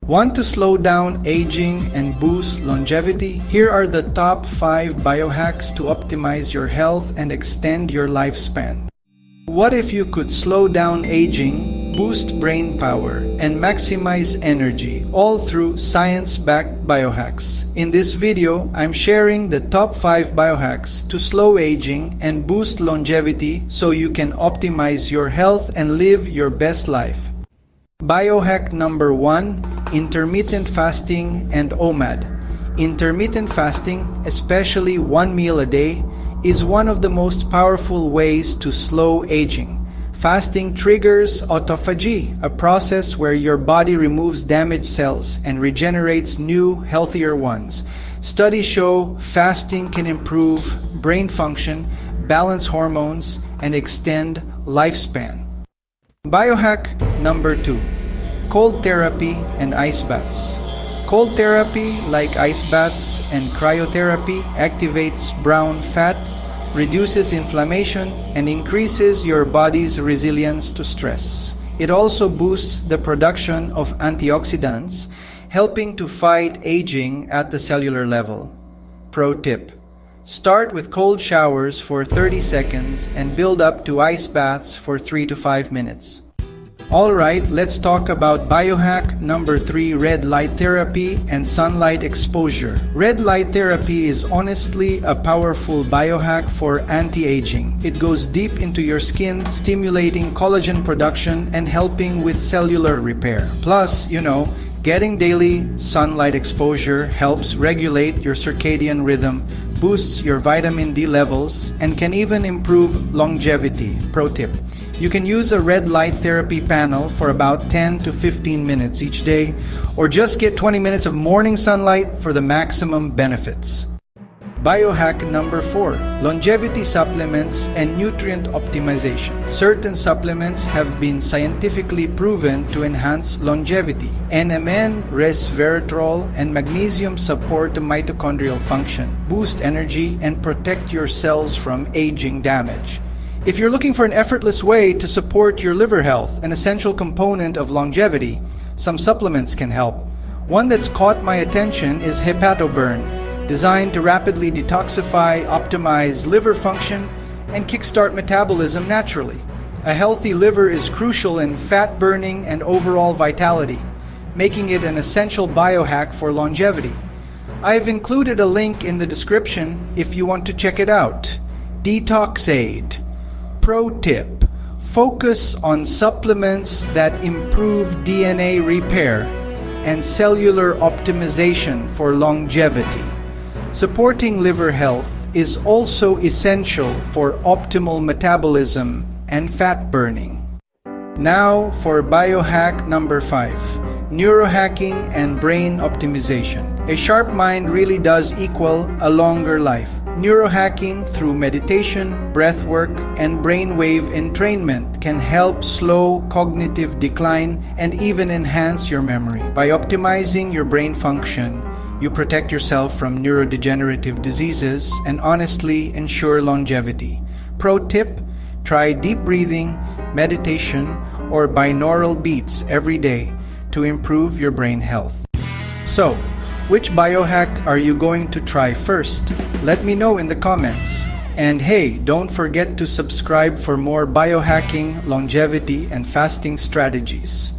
Want to slow down aging and boost longevity? Here are the top 5 biohacks to optimize your health and extend your lifespan. What if you could slow down aging, boost brain power, and maximize energy, all through science-backed biohacks? In this video, I'm sharing the top 5 biohacks to slow aging and boost longevity so you can optimize your health and live your best life. Biohack number 1, intermittent fasting and OMAD. Intermittent fasting, especially 1 meal a day, is one of the most powerful ways to slow aging. Fasting triggers autophagy, a process where your body removes damaged cells and regenerates new, healthier ones. Studies show fasting can improve brain function, balance hormones, and extend lifespan. Biohack number 2, cold therapy and ice baths. Cold therapy, like ice baths and cryotherapy, activates brown fat, reduces inflammation, and increases your body's resilience to stress. It also boosts the production of antioxidants, helping to fight aging at the cellular level. Pro tip: start with cold showers for 30 seconds and build up to ice baths for 3 to 5 minutes. Alright, let's talk about biohack number 3, red light therapy and sunlight exposure. Red light therapy is honestly a powerful biohack for anti-aging. It goes deep into your skin, stimulating collagen production and helping with cellular repair. Plus, getting daily sunlight exposure helps regulate your circadian rhythm, boosts your vitamin D levels, and can even improve longevity. Pro tip: you can use a red light therapy panel for about 10 to 15 minutes each day, or just get 20 minutes of morning sunlight for the maximum benefits. Biohack number 4, longevity supplements and nutrient optimization. Certain supplements have been scientifically proven to enhance longevity. NMN, resveratrol, and magnesium support the mitochondrial function, boost energy, and protect your cells from aging damage. If you're looking for an effortless way to support your liver health, an essential component of longevity, some supplements can help. One that's caught my attention is Hepatoburn, designed to rapidly detoxify, optimize liver function, and kickstart metabolism naturally. A healthy liver is crucial in fat burning and overall vitality, making it an essential biohack for longevity. I've included a link in the description if you want to check it out. Detoxaid. Pro tip: focus on supplements that improve DNA repair and cellular optimization for longevity. Supporting liver health is also essential for optimal metabolism and fat burning. Now for biohack number 5, neurohacking and brain optimization. A sharp mind really does equal a longer life. Neurohacking through meditation, breathwork, and brainwave entrainment can help slow cognitive decline and even enhance your memory. By optimizing your brain function, you protect yourself from neurodegenerative diseases and honestly ensure longevity. Pro tip: try deep breathing, meditation, or binaural beats every day to improve your brain health. So, which biohack are you going to try first? Let me know in the comments. And hey, don't forget to subscribe for more biohacking, longevity, and fasting strategies.